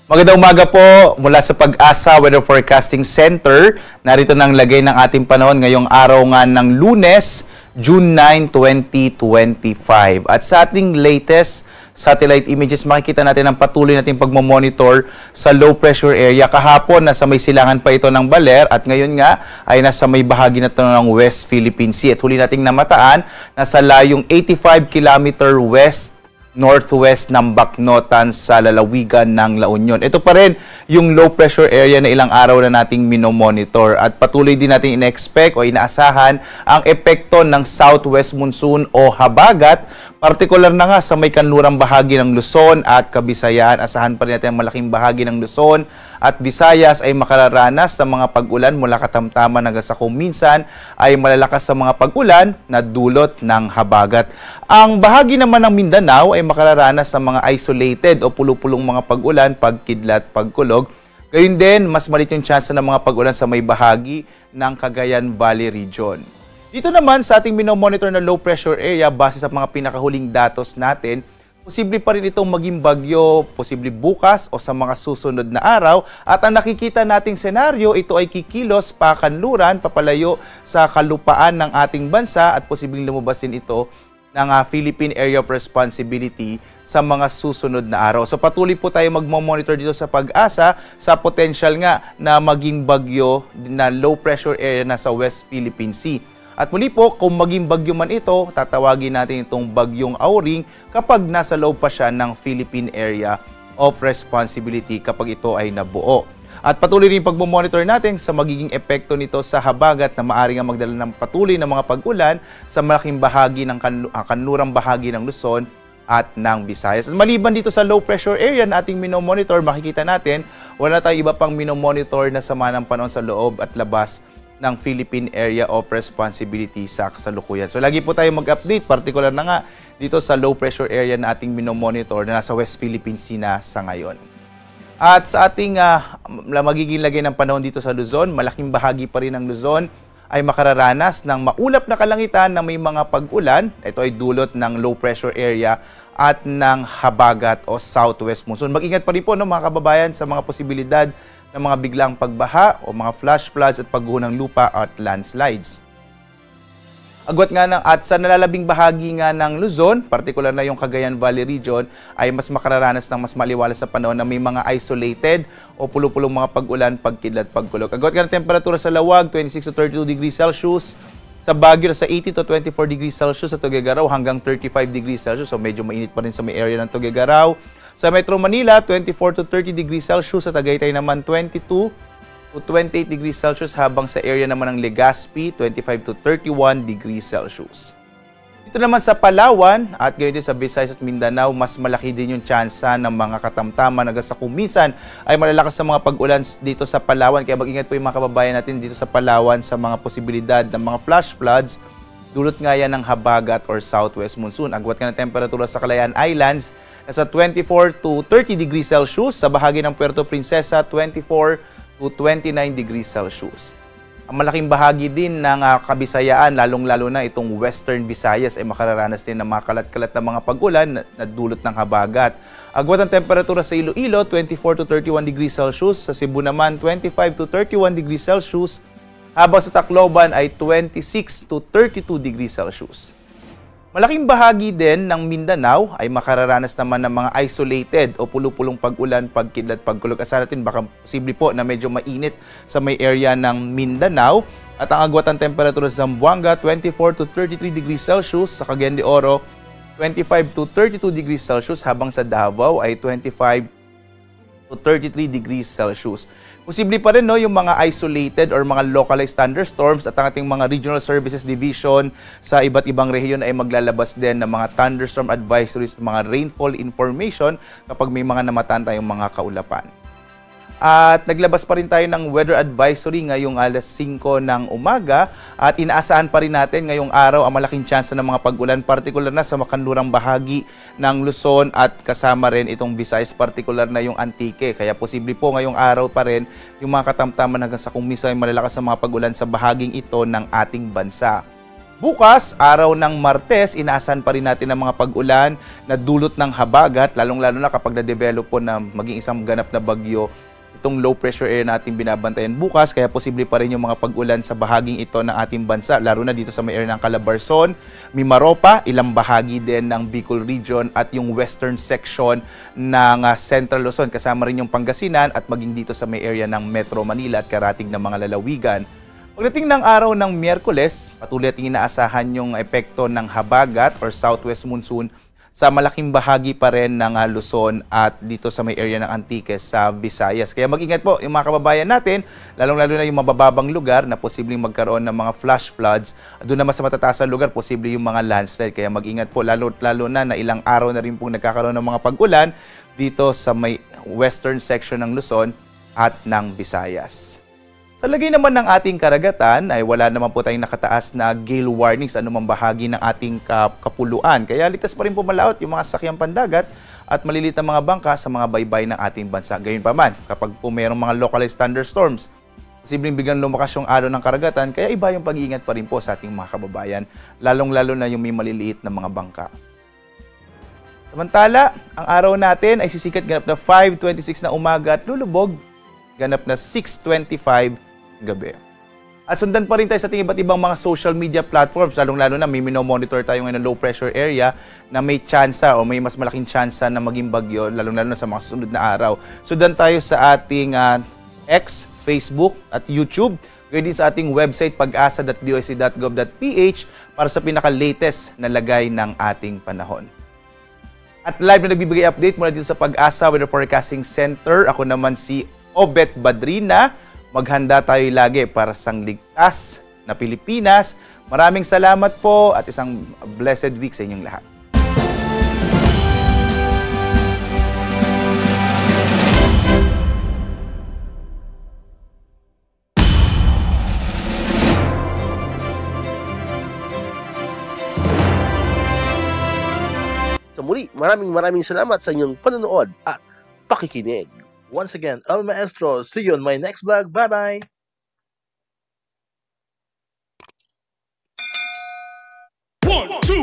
Magandang umaga po mula sa Pag-asa Weather Forecasting Center. Narito nang lagay ng ating panahon ngayong araw nga ng Lunes, June 9, 2025. At sa ating latest satellite images, makikita natin ang patuloy nating pagmamonitor sa low pressure area. Kahapon, nasa may silangan pa ito ng Baler at ngayon nga ay nasa may bahagi na ito ng West Philippine Sea. At huli nating namataan, nasa layong 85 km west northwest ng Bacnotan sa lalawigan ng La Union. Ito pa rin yung low pressure area na ilang araw na nating minomonitor at patuloy din natin in-expect o inaasahan ang epekto ng southwest monsoon o habagat, partikular na nga sa may kanlurang bahagi ng Luzon at Kabisayaan. Asahan pa rin natin ang malaking bahagi ng Luzon at Visayas ay makararanas ng mga pag-ulan mula katamtaman hanggang sa kung minsan ay malalakas sa mga pag-ulan na dulot ng habagat. Ang bahagi naman ng Mindanao ay makararanas ng mga isolated o pulupulong mga pag-ulan, pagkidlat, pagkulog. Gayun din, mas maliit yung chance ng mga pag-ulan sa may bahagi ng Cagayan Valley Region. Dito naman sa ating minomonitor na low pressure area, base sa mga pinakahuling datos natin, posible pa rin itong maging bagyo, posible bukas o sa mga susunod na araw. At ang nakikita nating senaryo, ito ay kikilos pakanluran, papalayo sa kalupaan ng ating bansa at posibleng lumabas din ito ng Philippine Area of Responsibility sa mga susunod na araw. So patuloy po tayo magmo-monitor dito sa Pag-asa sa potential nga na maging bagyo na low pressure area na sa West Philippine Sea. At muli po, kung maging bagyo man ito, tatawagin natin itong bagyong Auring kapag nasa loob pa siya ng Philippine Area of Responsibility kapag ito ay nabuo. At patuloy rin pagmamonitor natin sa magiging epekto nito sa habagat na maaari nga magdala ng patuloy na mga pag-ulan sa malaking bahagi ng kanlurang bahagi ng Luzon at ng Visayas. At maliban dito sa low pressure area na ating minomonitor, makikita natin wala tayong iba pang minomonitor na sama ng panahon sa loob at labas ng Philippine Area of Responsibility sa kasalukuyan. So lagi po tayo mag-update, particular na nga dito sa low pressure area na ating minomonitor na nasa West Philippine Sea na sa ngayon. At sa ating magiging lagay ng panahon dito sa Luzon, malaking bahagi pa rin ng Luzon ay makararanas ng maulap na kalangitan na may mga pag-ulan. Ito ay dulot ng low pressure area at ng habagat o southwest monsoon. Mag-ingat pa rin po mga kababayan sa mga posibilidad ng mga biglang pagbaha o mga flash floods at pagguho ng lupa at landslides. Agwat nga at sa nalalabing bahagi nga ng Luzon, partikular na yung Cagayan Valley Region, ay mas makararanas ng mas maliwalas sa panahon na may mga isolated o pulupulong mga pag-ulan, pagkidlat, pagkulog. Agwat nga ng temperatura sa Lawag, 26 to 32 degrees Celsius. Sa Baguio, sa 80 to 24 degrees Celsius. Sa Tuguegarao, hanggang 35 degrees Celsius. So medyo mainit pa rin sa may area ng Tuguegarao. Sa Metro Manila, 24 to 30 degrees Celsius. Sa Tagaytay naman, 22 to 28 degrees Celsius. Habang sa area naman ng Legazpi, 25 to 31 degrees Celsius. Dito naman sa Palawan at gayon din sa Visayas at Mindanao, mas malaki din yung tsansa ng mga katamtaman hanggang sa kumisan ay malalakas sa mga pag-ulan dito sa Palawan. Kaya mag-ingat po yung mga kababayan natin dito sa Palawan sa mga posibilidad ng mga flash floods. Dulot nga yan ng habagat or southwest monsoon. Agwat nga ng temperatura sa Kalayaan Islands, nasa 24 to 30 degrees Celsius. Sa bahagi ng Puerto Princesa, 24 to 29 degrees Celsius. Ang malaking bahagi din ng Kabisayaan, lalong-lalo na itong Western Visayas, ay makararanas din ng mga kalat-kalat na mga pag-ulan na dulot ng habagat. Agwat ang temperatura sa Iloilo, 24 to 31 degrees Celsius. Sa Cebu naman, 25 to 31 degrees Celsius. Habang sa Tacloban ay 26 to 32 degrees Celsius. Malaking bahagi din ng Mindanao ay makararanas naman ng mga isolated o pulupulong pag-ulan, pagkidlat, pagkulog. Asahan natin baka posible po na medyo mainit sa may area ng Mindanao. At ang agwat ng temperatura sa Zamboanga, 24 to 33 degrees Celsius. Sa Cagayan de Oro, 25 to 32 degrees Celsius. Habang sa Davao ay 25 to 33 degrees Celsius. Posible pa rin yung mga isolated or mga localized thunderstorms at ang ating mga Regional Services Division sa iba't ibang rehiyon ay maglalabas din ng mga thunderstorm advisories, mga rainfall information kapag may mga namataan tayong mga kaulapan. At naglabas pa rin tayo ng weather advisory ngayong alas 5 ng umaga at inaasahan pa rin natin ngayong araw ang malaking tsansa ng mga pag-ulan, partikular na sa makanlurang bahagi ng Luzon at kasama rin itong Visayas, partikular na yung Antique. Kaya posible po ngayong araw pa rin yung mga katamtaman hanggang sa kung minsan ay malalakas sa mga pag-ulan sa bahaging ito ng ating bansa. Bukas, araw ng Martes, inaasahan pa rin natin ang mga pag-ulan na dulot ng habagat, lalong-lalo na kapag na-develop po na maging isang ganap na bagyo itong low pressure area natin binabantayan bukas, kaya posible pa rin yung mga pag-ulan sa bahaging ito ng ating bansa, lalo na dito sa may area ng Calabarzon, Mimaropa, ilang bahagi din ng Bicol Region at yung western section ng Central Luzon, kasama rin yung Pangasinan at maging dito sa may area ng Metro Manila at karating ng mga lalawigan. Pagdating ng araw ng Miyerkules, patuloy natin inaasahan yung epekto ng habagat or southwest monsoon sa malaking bahagi pa rin ng Luzon at dito sa may area ng Antiques sa Visayas. Kaya mag-ingat po yung mga kababayan natin, lalong-lalo na yung mabababang lugar na posibleng magkaroon ng mga flash floods. Doon naman sa matataas na lugar, posible yung mga landslide. Kaya mag-ingat po, lalo na ilang araw na rin pong nagkakaroon ng mga pag-ulan dito sa may western section ng Luzon at ng Visayas. Sa lagay naman ng ating karagatan ay wala naman po tayong nakataas na gale warning sa anumang bahagi ng ating kapuluan. Kaya ligtas pa rin po malaot yung mga sakyang pandagat at malilit na mga bangka sa mga baybay ng ating bansa. Gayunpaman, kapag po mayroong mga localized thunderstorms, posibleng biglang lumakas yung alon ng karagatan, kaya iba yung pag-iingat pa rin po sa ating mga kababayan, lalong-lalo na yung may maliliit na mga bangka. Samantala, ang araw natin ay sisikat ganap na 5:26 na umaga at lulubog ganap na 6:25 gabi. At sundan pa rin tayo sa ating iba't ibang mga social media platforms, lalong-lalo na may minomonitor tayo ngayon ng low pressure area na may tsansa o may mas malaking tsansa na maging bagyo, lalong-lalo na sa mga susunod na araw. Sundan tayo sa ating X, Facebook at YouTube. Gayun din sa ating website pag-asa.doc.gov.ph para sa pinaka-latest na lagay ng ating panahon. At live na nagbibigay update mula dito sa Pag-asa Weather Forecasting Center. Ako naman si Obet Badrina. Maghanda tayo lagi para sa ligtas na Pilipinas. Maraming salamat po at isang blessed week sa inyong lahat. Sa muli, maraming salamat sa inyong panonood at pakikinig. Once again, El Maestro. See you on my next vlog. Bye-bye! One, two.